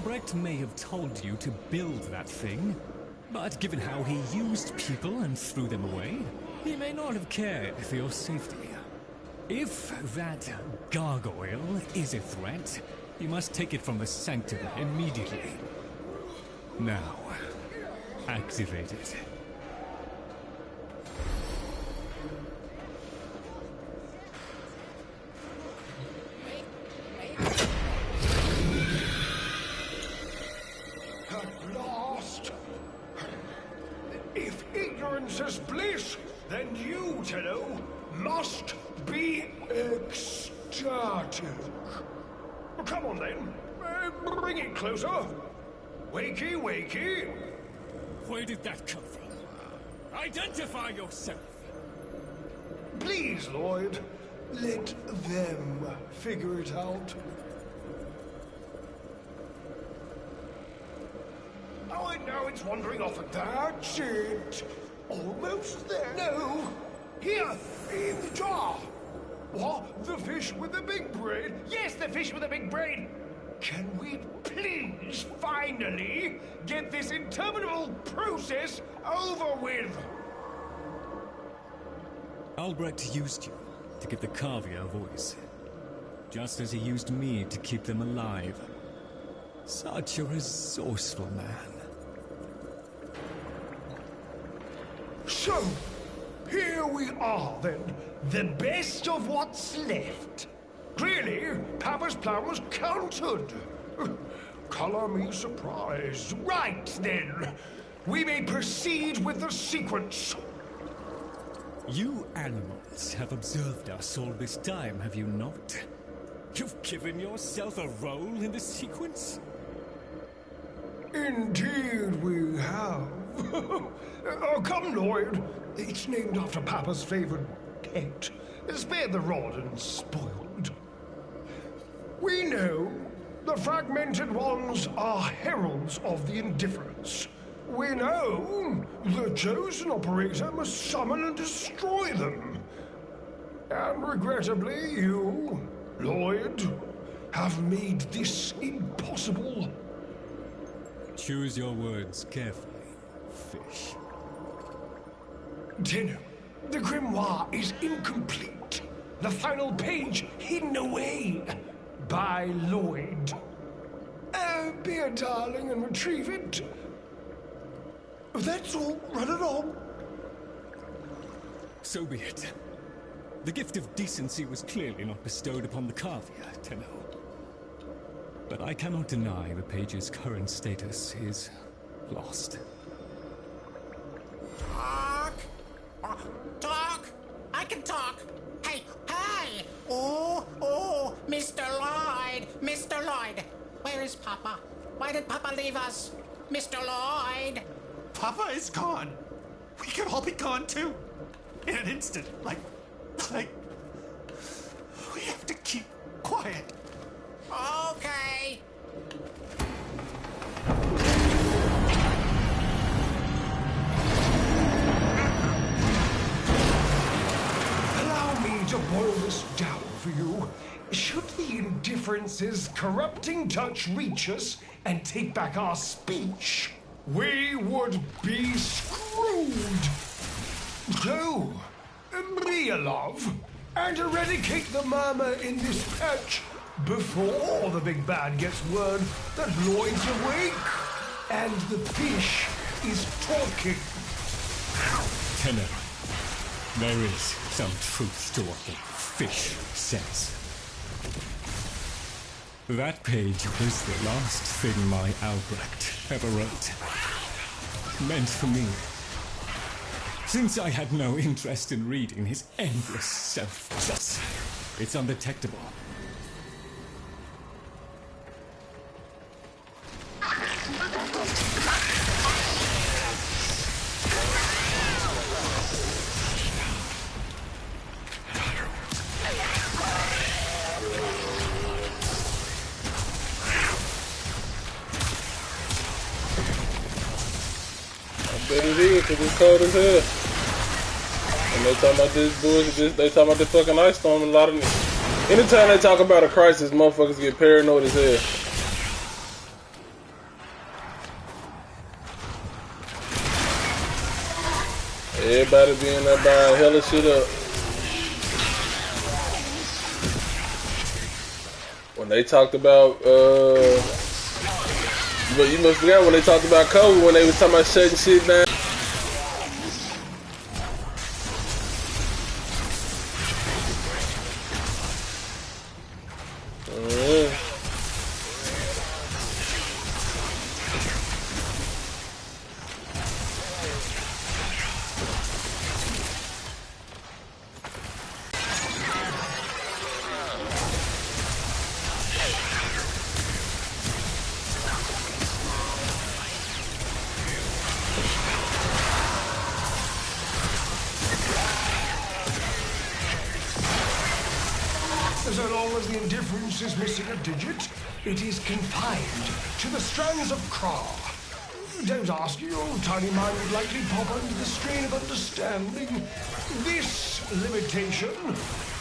Albrecht may have told you to build that thing, but given how he used people and threw them away, he may not have cared for your safety. If that gargoyle is a threat, you must take it from the sanctum immediately. Now, activate it. At last! If ignorance is bliss, then you, Tenno, must be ecstatic. Come on then, bring it closer. Wakey, wakey. Where did that come from? Identify yourself! Please, Lloyd, let them figure it out. Oh, and now it's wandering off. That's it. Almost there. No. Here, in the jar. What? The fish with the big brain? Yes, the fish with the big brain. Can we please finally get this interminable process over with? Albrecht used you to give the Cavia a voice, just as he used me to keep them alive. Such a resourceful man. So, here we are then, the best of what's left. Clearly, Papa's plan was countered. Color me surprised. Right then, we may proceed with the sequence. You animals have observed us all this time, have you not? You've given yourself a role in the sequence? Indeed we have. Oh, come, Lloyd. It's named after Papa's favorite pet. Spare the rod and spoiled. We know the fragmented ones are heralds of the indifference. We know the chosen operator must summon and destroy them. And regrettably, you, Lloyd, have made this impossible. Choose your words carefully, fish. Tenno, the grimoire is incomplete. The final page hidden away by Lloyd. Be a darling and retrieve it. That's all. Run along. So be it. The gift of decency was clearly not bestowed upon the Cavia, Tenno. But I cannot deny the page's current status is lost. Talk! Talk! I can talk! Hey, hey! Oh, Mr. Lloyd! Mr. Lloyd! Where is Papa? Why did Papa leave us? Mr. Lloyd! Papa is gone. We could all be gone too. In an instant. Like, we have to keep quiet. Okay. Allow me to boil this down for you. Should the indifference's corrupting touch reach us and take back our speech, we would be screwed. So, be a love and eradicate the murmur in this patch before the big bad gets word that Lloyd's awake and the fish is talking. Tenno, there is some truth to what the fish says. That page was the last thing my Albrecht ever wrote. Meant for me. Since I had no interest in reading his endless self-justice, it's undetectable. Bet it is, cause it's cold as hell. And they talking about this bullshit, they talking about the fucking ice storm. A lot of anytime they talk about a crisis, motherfuckers get paranoid as hell. Everybody being there buying hella shit up. When they talked about, but you must forget when they talked about COVID, when they was talking about shutting shit down. So long as the indifference is missing a digit, it is confined to the strands of Kra. Don't ask, your tiny mind would likely pop under the strain of understanding. This limitation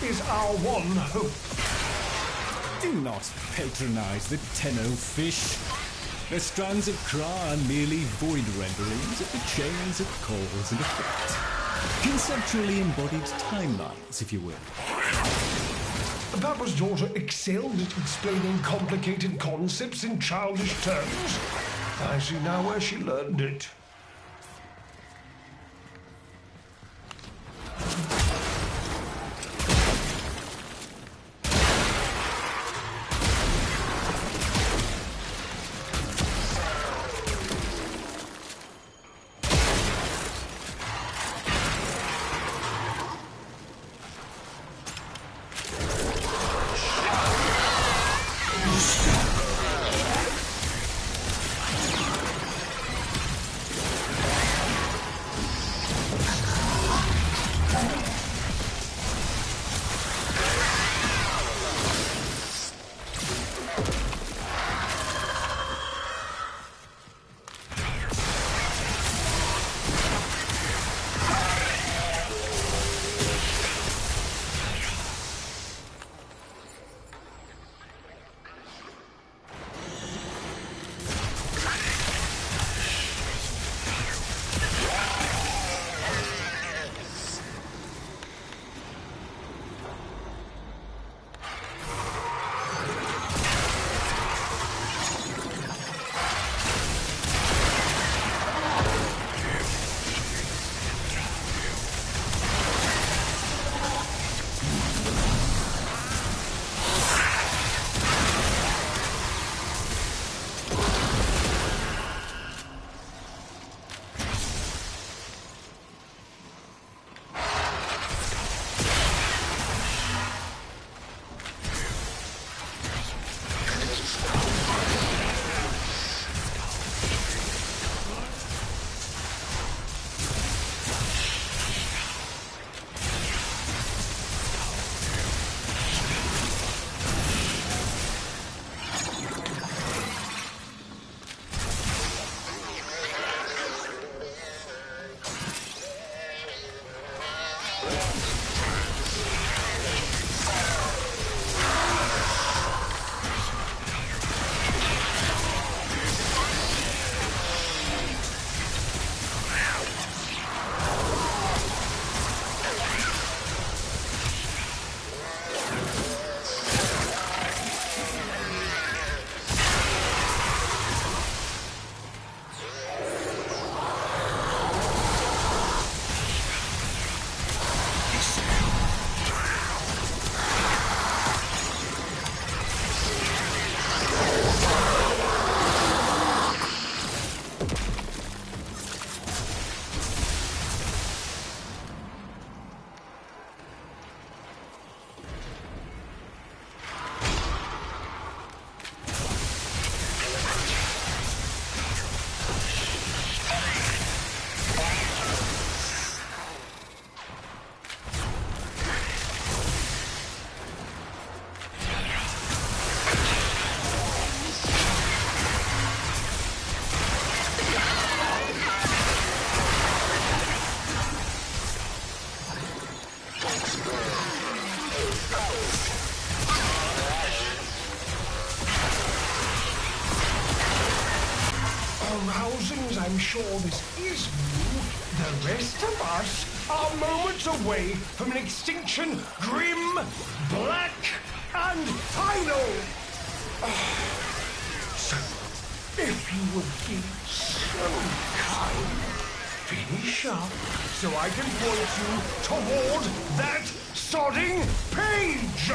is our one hope. Do not patronize the Tenno fish. The strands of Kra are merely void renderings of the chains of cause and effect. Conceptually embodied timelines, if you will. Papa's daughter excelled at explaining complicated concepts in childish terms. I see now where she learned it. as I'm sure this is new, the rest of us are moments away from an extinction grim, black, and final. So, if you would be so kind, finish up so I can point you toward that sodding page.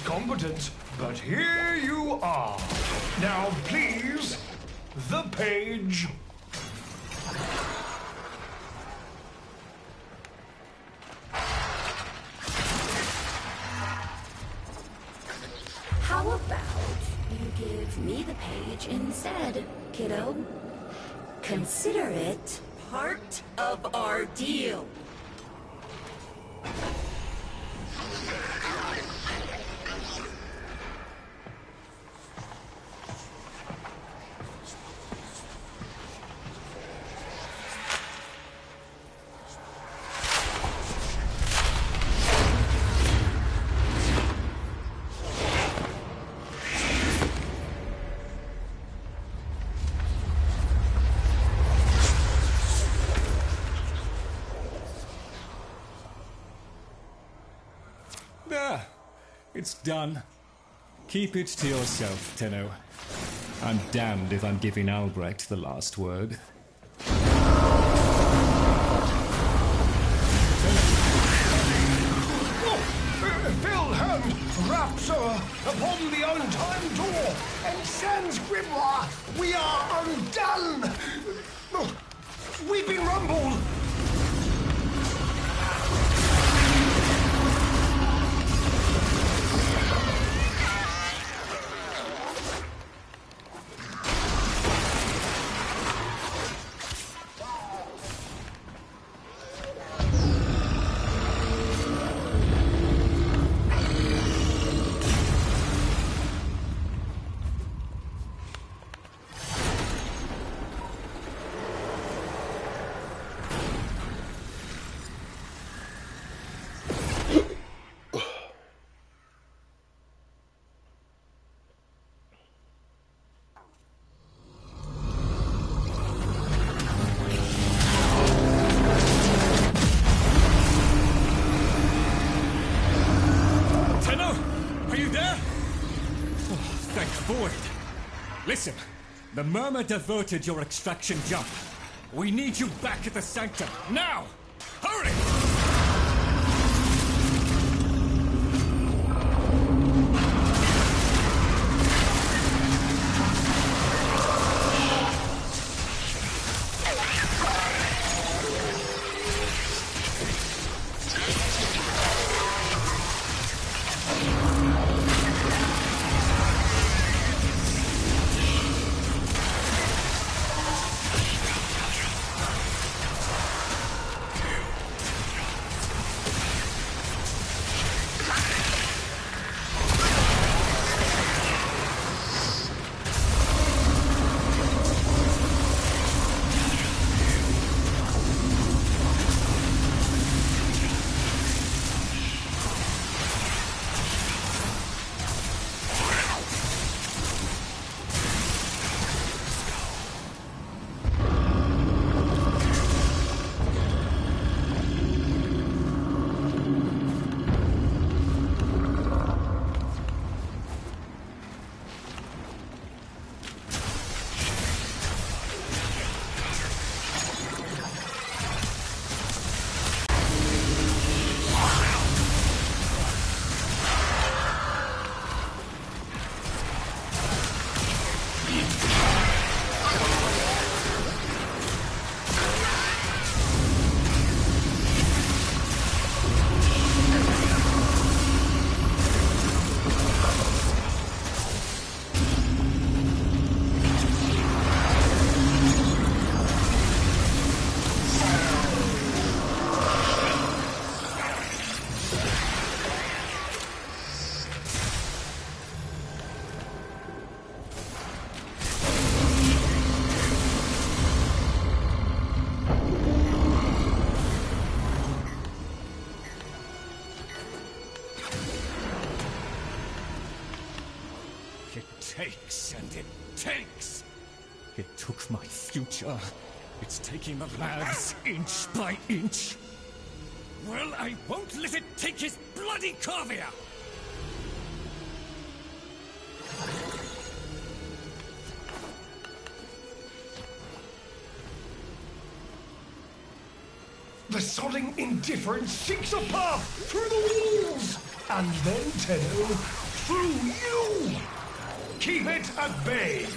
Competence, but here you are. Now, please, the page. How about you give me the page instead, kiddo? Consider it part of our deal. There. It's done. Keep it to yourself, Tenno. I'm damned if I'm giving Albrecht the last word. Hand raps upon the untimed door, and sans grimoire, we are undone. We've been rumbled. Listen, the Murmur diverted your extraction jump. We need you back at the Sanctum, now! Hurry! takes and it takes. It took my future. It's taking the lads inch by inch. Well, I won't let it take his bloody corvia! The sodding indifference seeks a path through the walls, and then, Tenno, through you! Keep it at bay!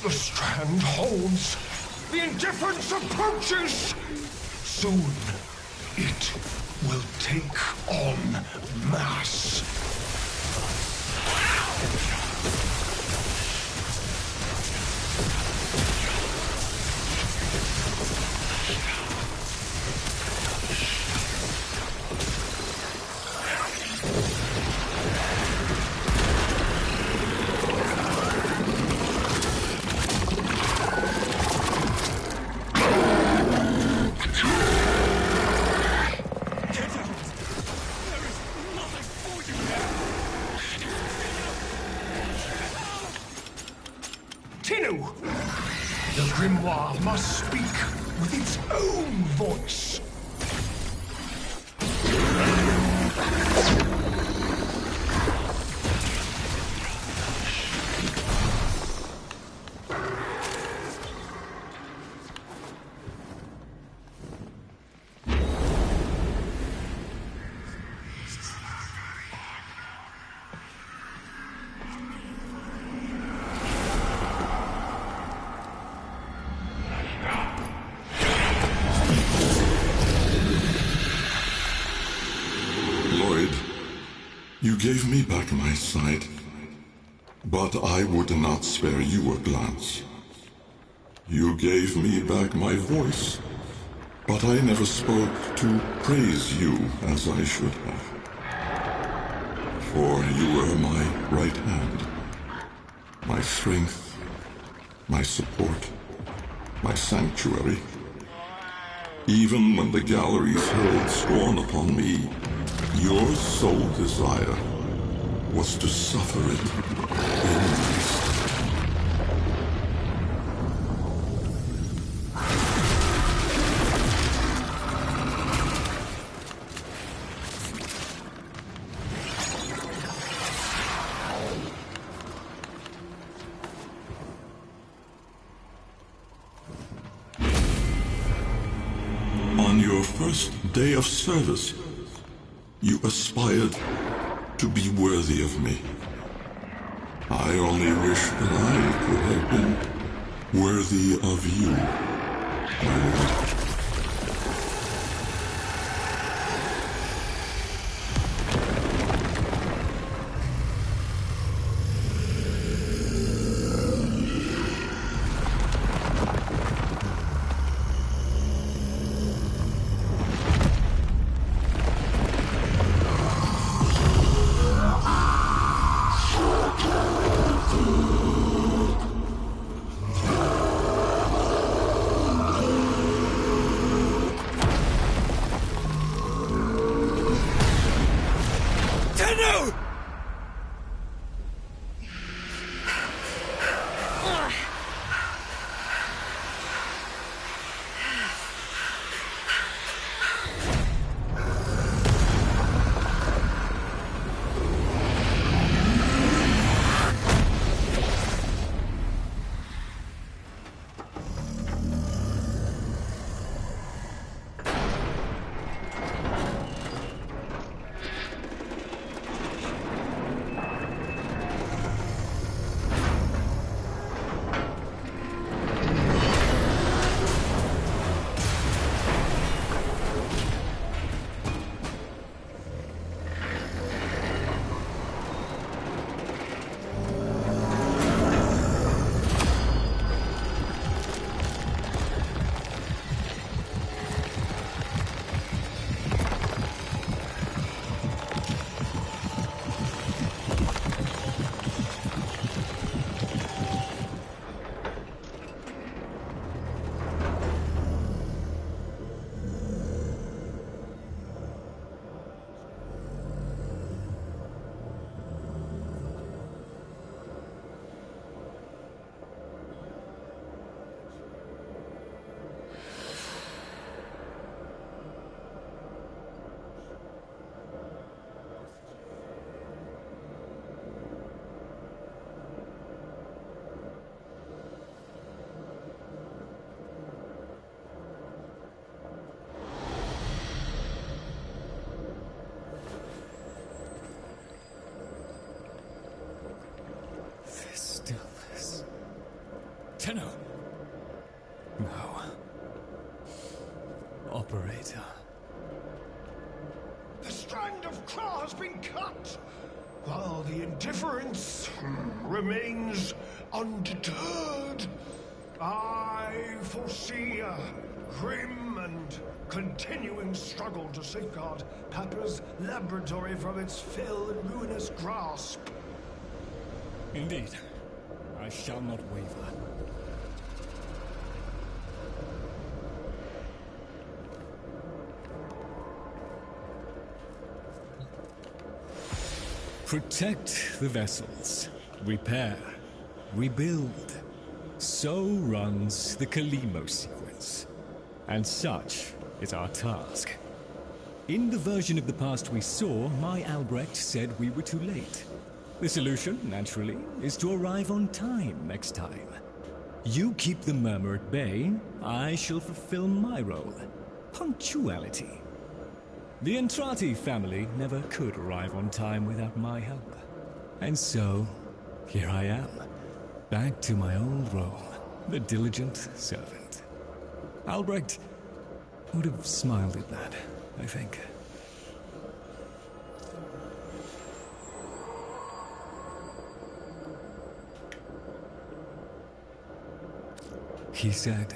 The strand holds. The indifference approaches. Soon, it will take on mass. The grimoire must speak with its own voice. You gave me back my sight, but I would not spare you a glance. You gave me back my voice, but I never spoke to praise you as I should have. For you were my right hand, my strength, my support, my sanctuary. Even when the galleries hurled scorn upon me, your sole desire was to suffer it in my stead. On your first day of service, you aspired to be worthy of me. I only wish that I could have been worthy of you, my lord. Tenno. No. Operator. The strand of claw has been cut, while the indifference remains undeterred. I foresee a grim and continuing struggle to safeguard Papa's laboratory from its fell and ruinous grasp. Indeed. I shall not waver. Protect the vessels. Repair. Rebuild. So runs the Kalimo sequence. And such is our task. In the version of the past we saw, my Albrecht said we were too late. The solution, naturally, is to arrive on time next time. You keep the murmur at bay, I shall fulfill my role. Punctuality. The Entrati family never could arrive on time without my help. And so, here I am, back to my old role, the diligent servant. Albrecht would have smiled at that, I think. He said,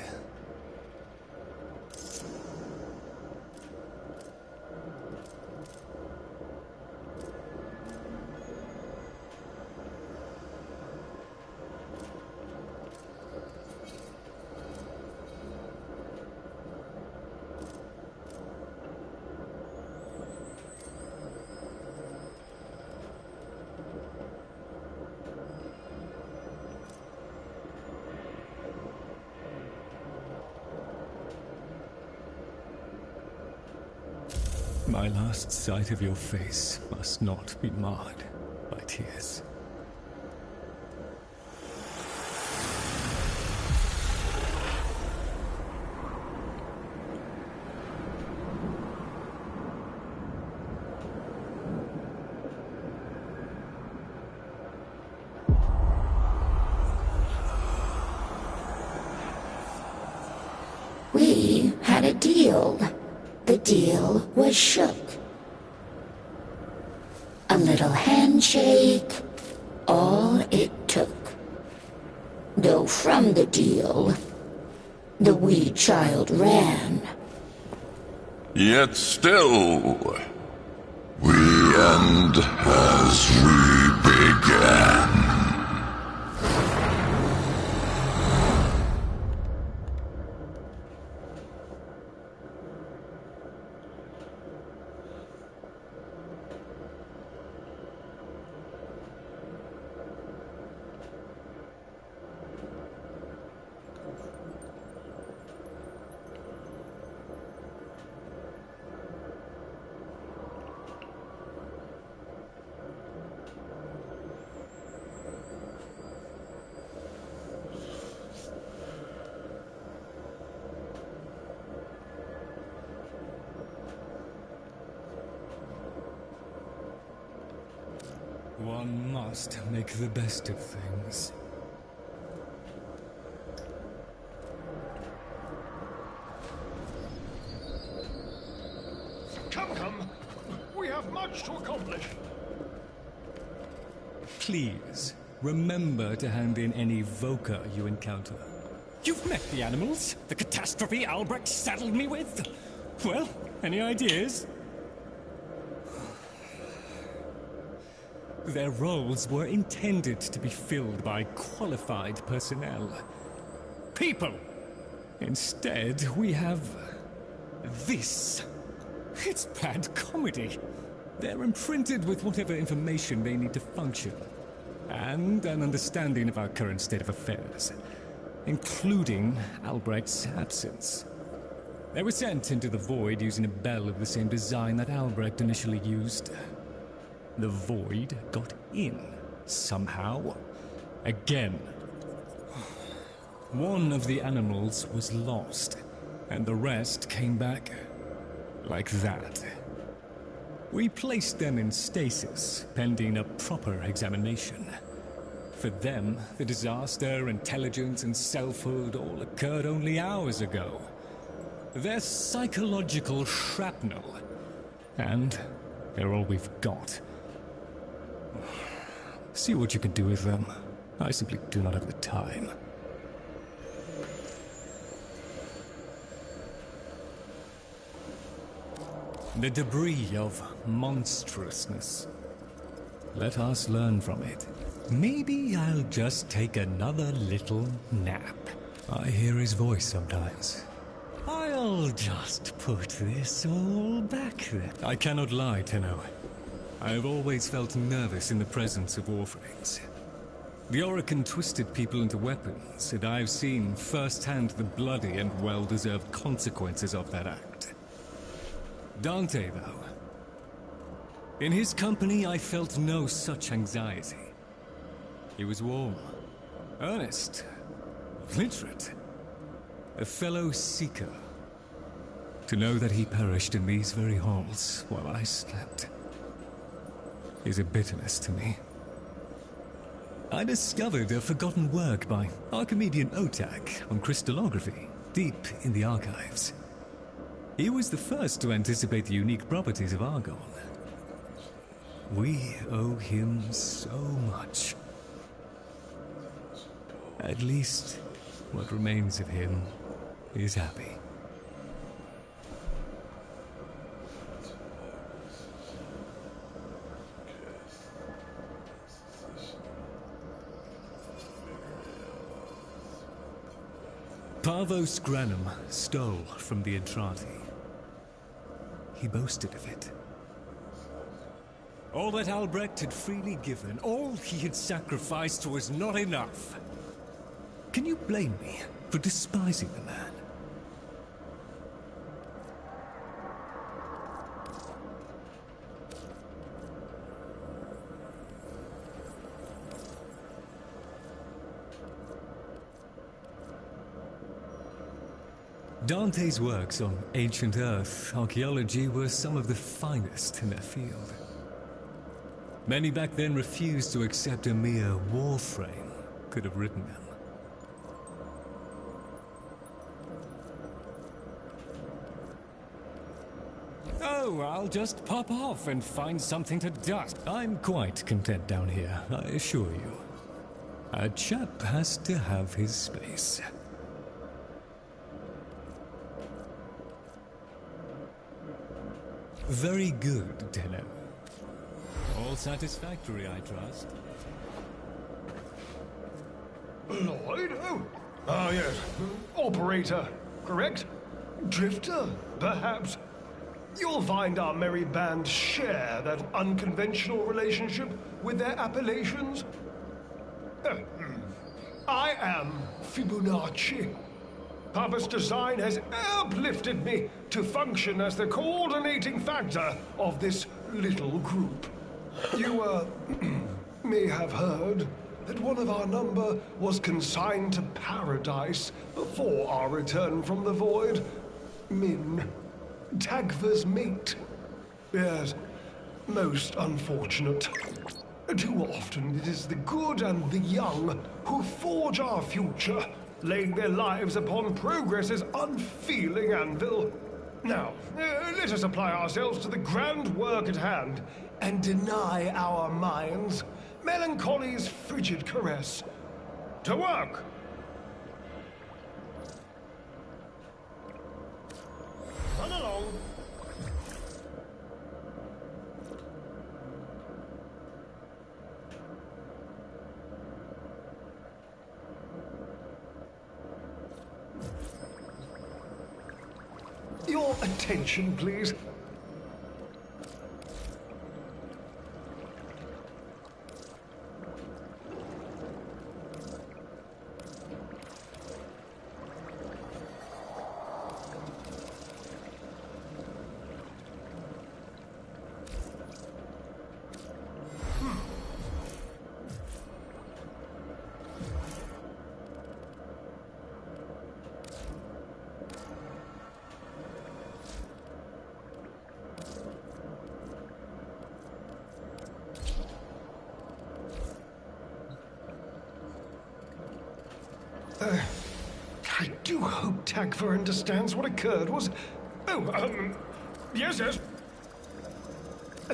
my last sight of your face must not be marred by tears. We had a deal. The deal was shook. A little handshake, all it took. Though from the deal, the wee child ran. Yet still, we end as we began. One must make the best of things. Come. We have much to accomplish. Please, remember to hand in any Voca you encounter. You've met the animals? The catastrophe Albrecht saddled me with? Well, any ideas? Their roles were intended to be filled by qualified personnel. People! Instead, we have this. It's bad comedy. They're imprinted with whatever information they need to function, and an understanding of our current state of affairs, including Albrecht's absence. They were sent into the void using a bell of the same design that Albrecht initially used. The void got in, somehow. Again. One of the animals was lost, and the rest came back like that. We placed them in stasis, pending a proper examination. For them, the disaster, intelligence, and selfhood all occurred only hours ago. They're psychological shrapnel. And they're all we've got. See what you can do with them. I simply do not have the time. The debris of monstrousness. Let us learn from it. Maybe I'll just take another little nap. I hear his voice sometimes. I'll just put this all back there. I cannot lie, Tenno. I have always felt nervous in the presence of Warframes. The Orokin twisted people into weapons, and I've seen firsthand the bloody and well-deserved consequences of that act. Dante, though. In his company, I felt no such anxiety. He was warm, earnest, literate, a fellow seeker. To know that he perished in these very halls while I slept is a bitterness to me. I discovered a forgotten work by Archimedean Otak on crystallography, deep in the archives. He was the first to anticipate the unique properties of argon. We owe him so much. At least, what remains of him is happy. Parvos Granum stole from the Entrati. He boasted of it. All that Albrecht had freely given, all he had sacrificed was not enough. Can you blame me for despising the man? Dante's works on ancient Earth archaeology were some of the finest in their field. Many back then refused to accept a mere Warframe could have written them. Oh, I'll just pop off and find something to dust. I'm quite content down here, I assure you. A chap has to have his space. Very good, Tenno. All satisfactory, I trust. Lloyd? Oh, yes. Operator, correct? Drifter, perhaps? You'll find our merry band share that unconventional relationship with their appellations. I am Fibonacci. Papa's design has uplifted me to function as the coordinating factor of this little group. You, may have heard that one of our number was consigned to paradise before our return from the void. Min, Tagva's mate. Yes, most unfortunate. Too often it is the good and the young who forge our future, laying their lives upon progress's unfeeling anvil. Now, let us apply ourselves to the grand work at hand, and deny our minds melancholy's frigid caress. To work! Run along. Your attention, please. I do hope Tagfer understands what occurred was... Oh, yes.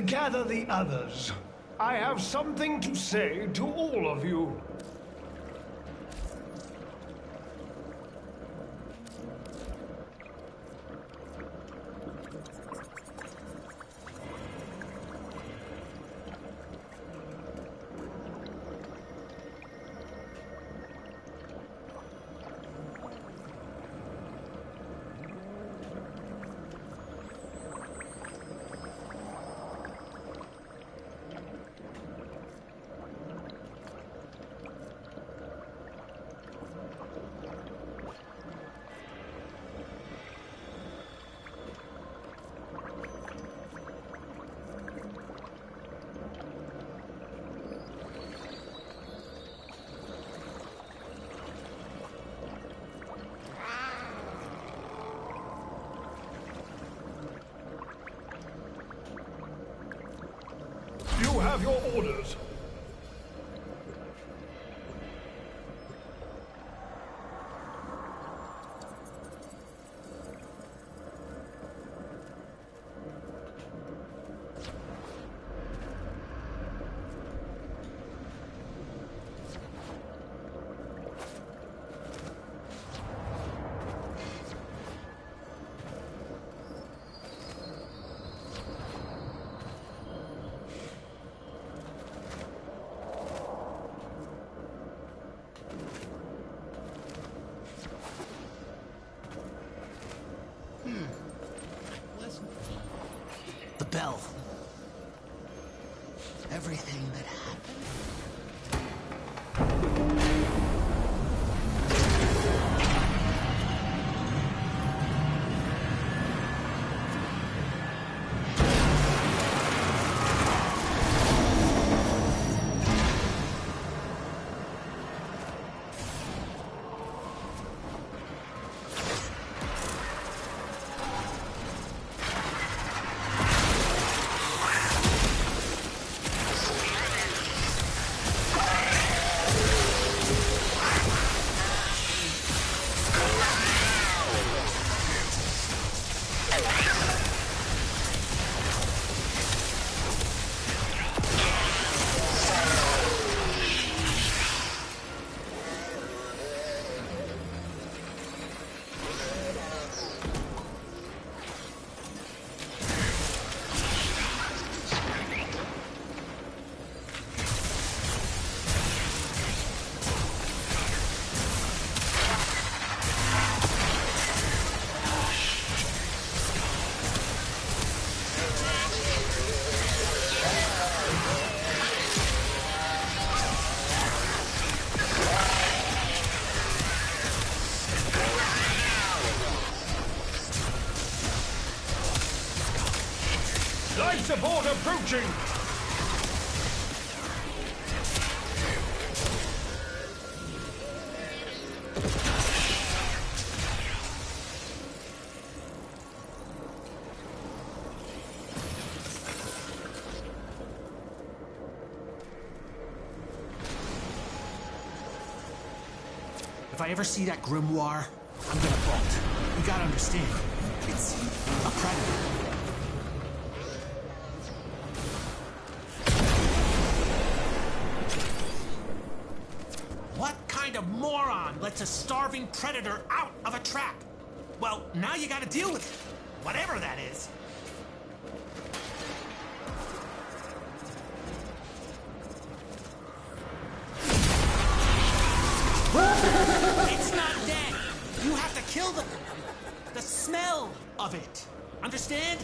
Gather the others. I have something to say to all of you. You have your orders. The bell. Everything that happened. Life support approaching! If I ever see that grimoire, I'm gonna bolt. You gotta understand, it's a predator. What kind of moron lets a starving predator out of a trap? Well, now you gotta deal with it, whatever that is. It's not dead. You have to kill the smell of it. Understand?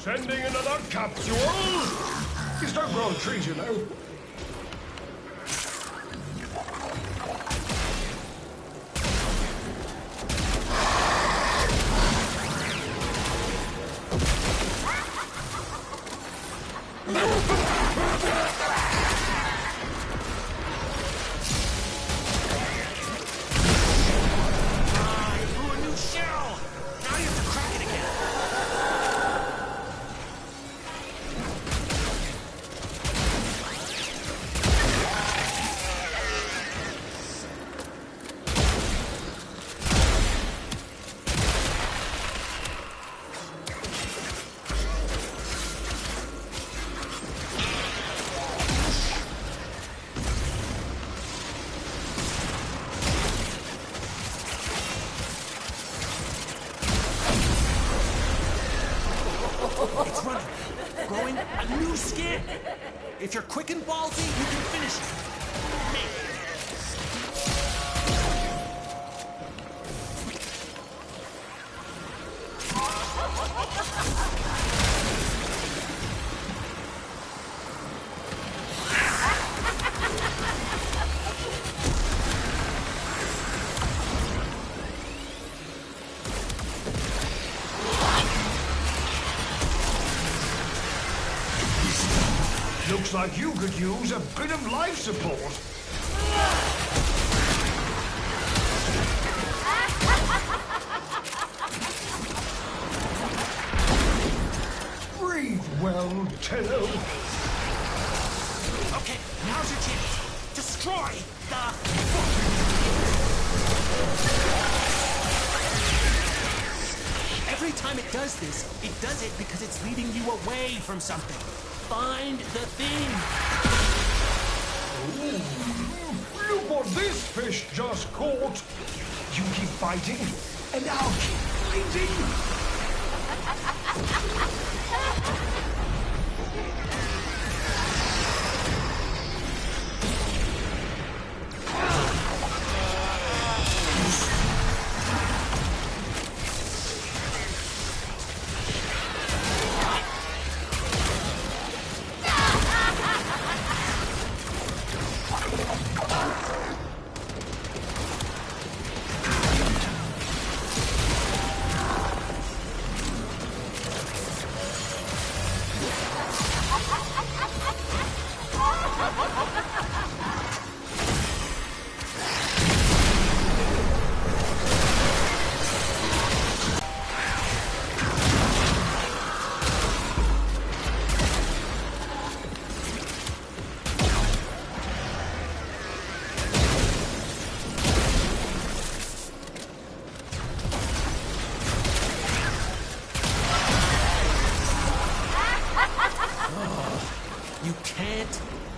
Sending another capsule? These don't grow on trees, you know. new skin. If you're quick and ballsy, you can finish it. Maybe. Looks like you could use a bit of life support. Breathe well, Tello. Okay, now's your chance. Destroy the... Every time it does this, it does it because it's leading you away from something. Find the thing. Ooh, look what this fish just caught. You keep fighting, and I'll keep fighting.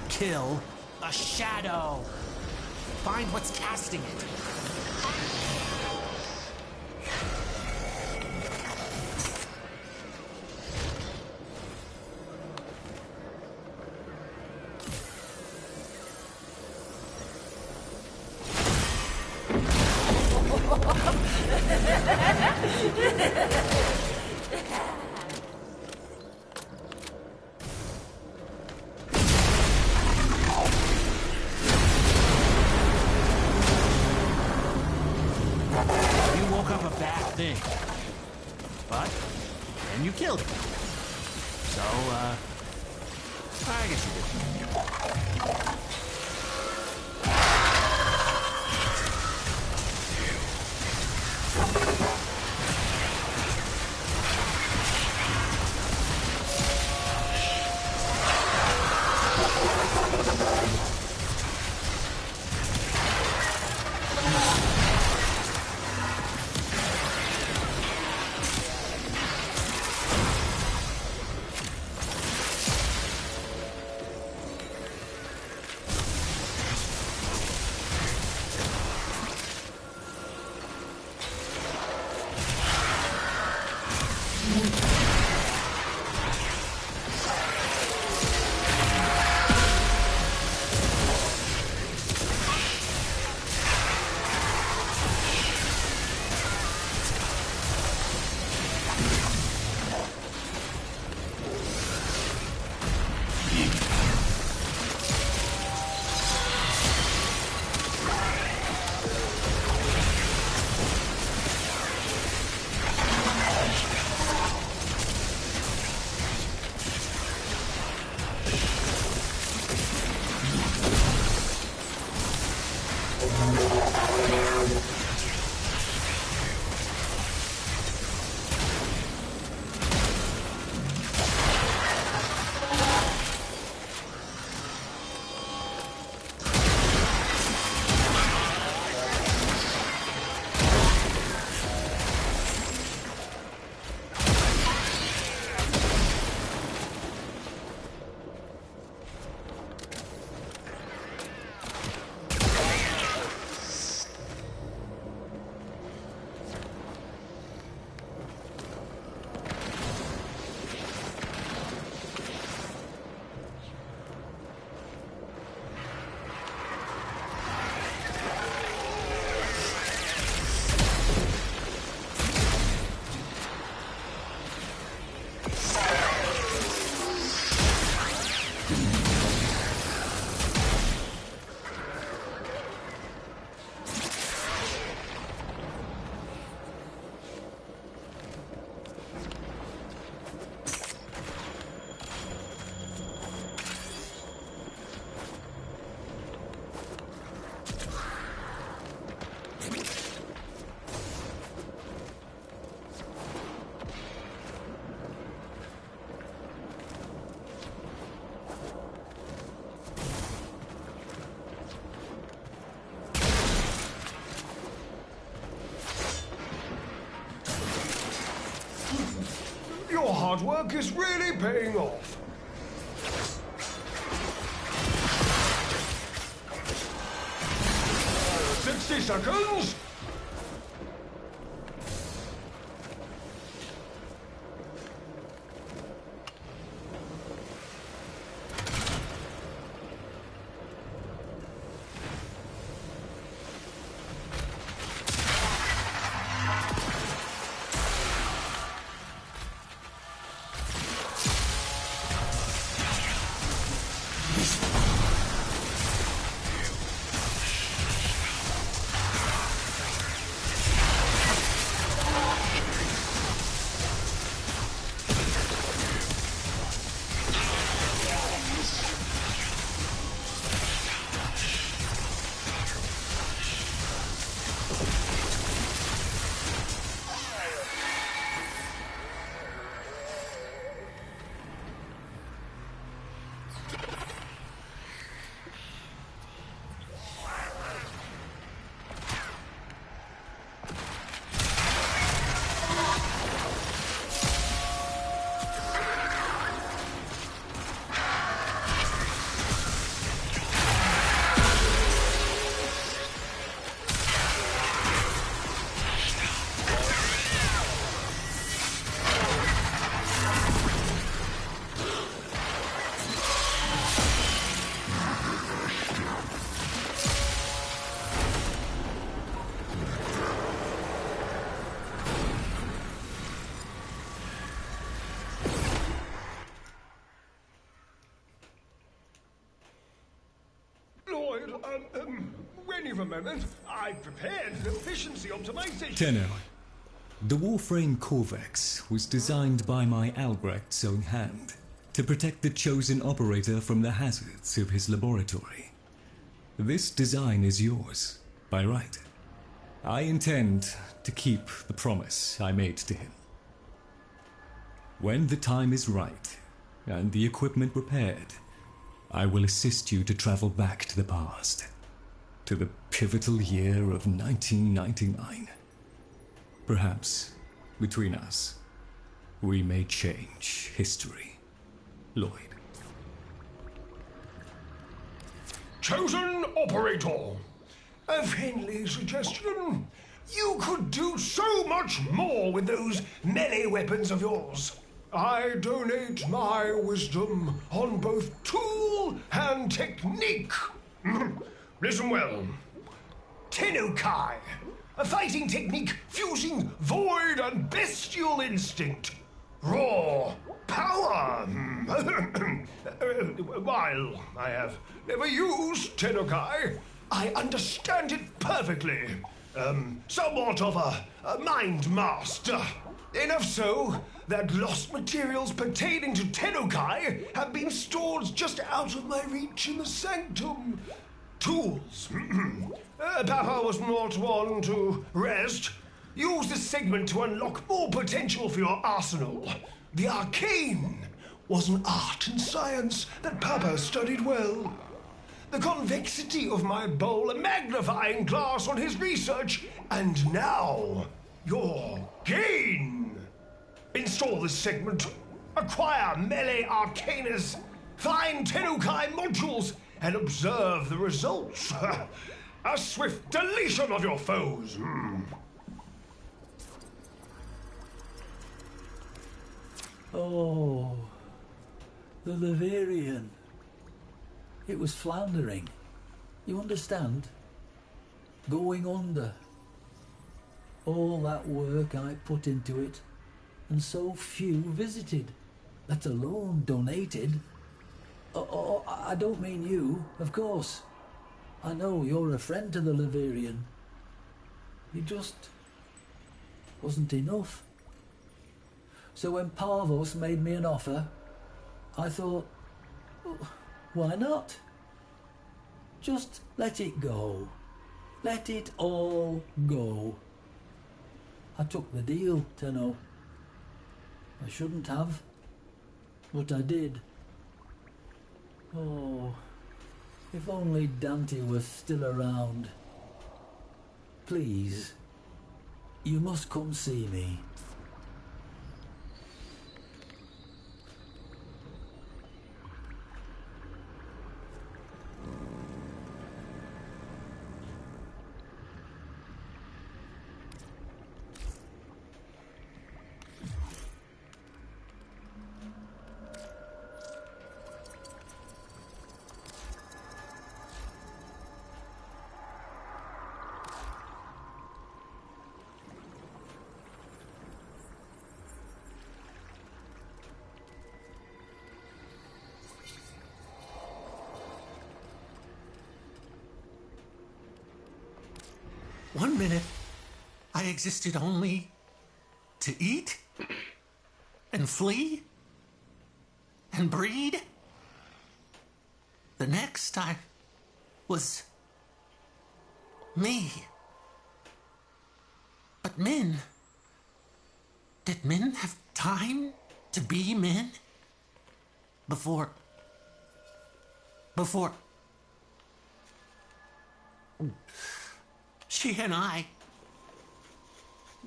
Kill a shadow. Find what's casting it. But then you killed him. So, I guess you did. hard work is really paying off. 60 seconds. Wait a moment. I prepared an efficiency optimization. Tenno, the Warframe Corvex was designed by my Albrecht's own hand to protect the chosen operator from the hazards of his laboratory. This design is yours, by right. I intend to keep the promise I made to him. When the time is right, and the equipment repaired, I will assist you to travel back to the past, to the pivotal year of 1999. Perhaps, between us, we may change history. Lloyd. Chosen operator. A friendly suggestion. You could do so much more with those melee weapons of yours. I donate my wisdom on both tool and technique. Listen well. Tenno-kai, a fighting technique fusing void and bestial instinct. Raw power. While I have never used Tenno-kai, I understand it perfectly. Somewhat of a mind master. Enough so that lost materials pertaining to Tenno-kai have been stored just out of my reach in the sanctum. Tools. Papa was not one to rest. Use this segment to unlock more potential for your arsenal. The arcane was an art and science that Papa studied well. The convexity of my bowl a magnifying glass on his research, and now your gain. Install this segment, acquire melee arcanas, find Tenno-kai modules, and observe the results. A swift deletion of your foes. Oh, the Leverian. It was floundering. You understand? Going under. All that work I put into it, and so few visited, let alone donated. Oh, I don't mean you, of course. I know you're a friend to the Leverian. It just wasn't enough. So when Parvos made me an offer, I thought, why not? Just let it go. Let it all go. I took the deal, Tenno. I shouldn't have, but I did. Oh, if only Dante was still around. Please, you must come see me. 1 minute, I existed only to eat and flee and breed. The next, I was me. But men, did men have time to be men? Before... She and I,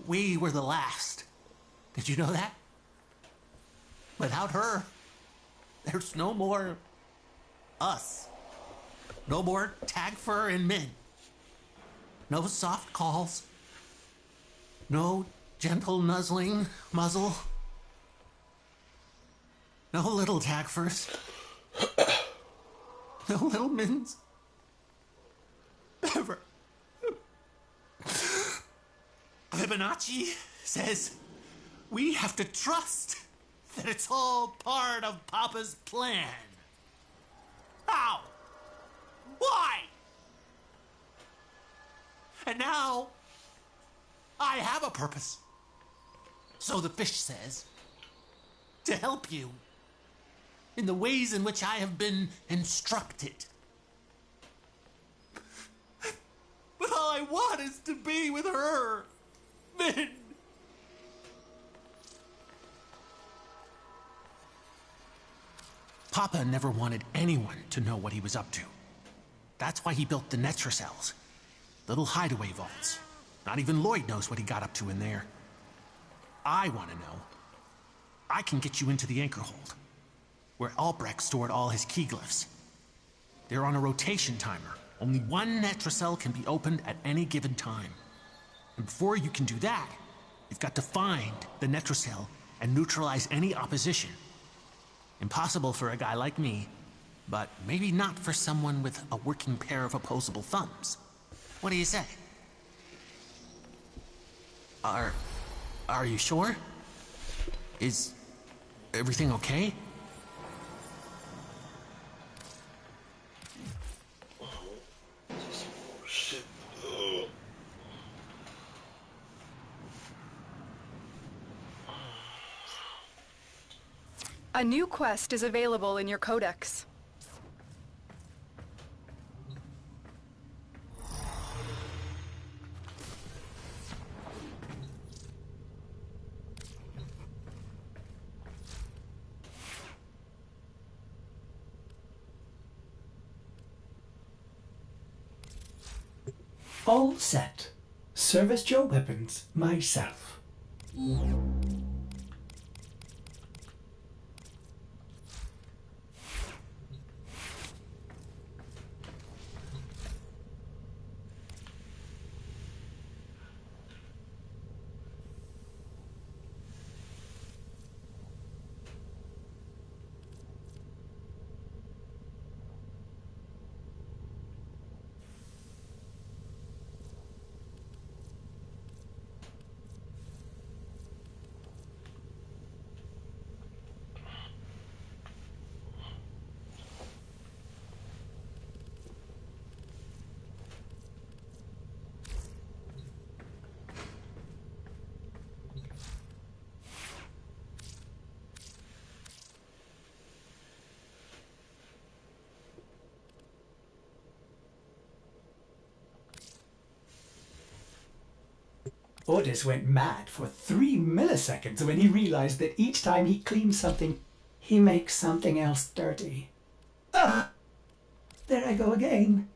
we were the last. Did you know that? Without her, there's no more us. No more tag fur and men. No soft calls. No gentle nuzzling muzzle. No little tag furs. No little mins. Ever. Fibonacci says we have to trust that it's all part of Papa's plan. How? Why? And now I have a purpose. So the fish says, to help you in the ways in which I have been instructed. But all I want is to be with her. Then. Papa never wanted anyone to know what he was up to. That's why he built the Netracells, little hideaway vaults. Not even Lloyd knows what he got up to in there. I want to know. I can get you into the anchor hold, where Albrecht stored all his key glyphs. They're on a rotation timer. Only one Netracell can be opened at any given time. And before you can do that, you've got to find the Netracell and neutralize any opposition. Impossible for a guy like me, but maybe not for someone with a working pair of opposable thumbs. What do you say? Are you sure? Is everything okay? Shit. A new quest is available in your codex. All set. Service your weapons myself. Otis went mad for 3 milliseconds when he realized that each time he cleans something, he makes something else dirty. Ah! There I go again.